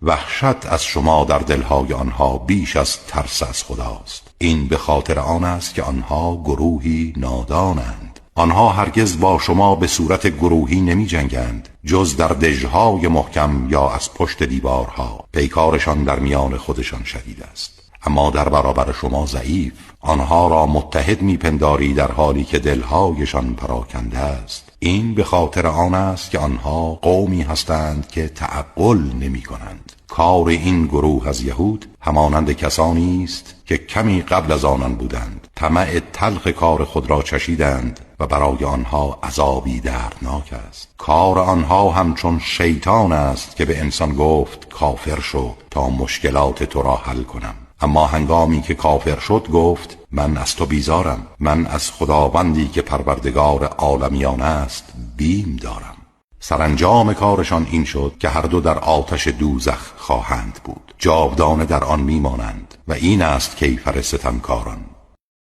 وحشت از شما در دلهای آنها بیش از ترس از خداست. این به خاطر آن است که آنها گروهی نادانند. آنها هرگز با شما به صورت گروهی نمی جنگند جز در دژهای محکم یا از پشت دیوارها. پیکارشان در میان خودشان شدید است، اما در برابر شما ضعیف. آنها را متحد میپنداری در حالی که دلهایشان پراکنده است. این به خاطر آن است که آنها قومی هستند که تعقل نمی کنند. کار این گروه از یهود همانند کسانی است که کمی قبل از آنان بودند، طمع تلخ کار خود را چشیدند و برای آنها عذابی دردناک است. کار آنها همچون شیطان است که به انسان گفت کافر شو تا مشکلات تو را حل کنم، اما هنگامی که کافر شد گفت من از تو بیزارم، من از خداوندی که پروردگار عالمیان است بیم دارم. سرانجام کارشان این شد که هر دو در آتش دوزخ خواهند بود، جاودانه در آن میمانند و این است کیفر ستمکاران.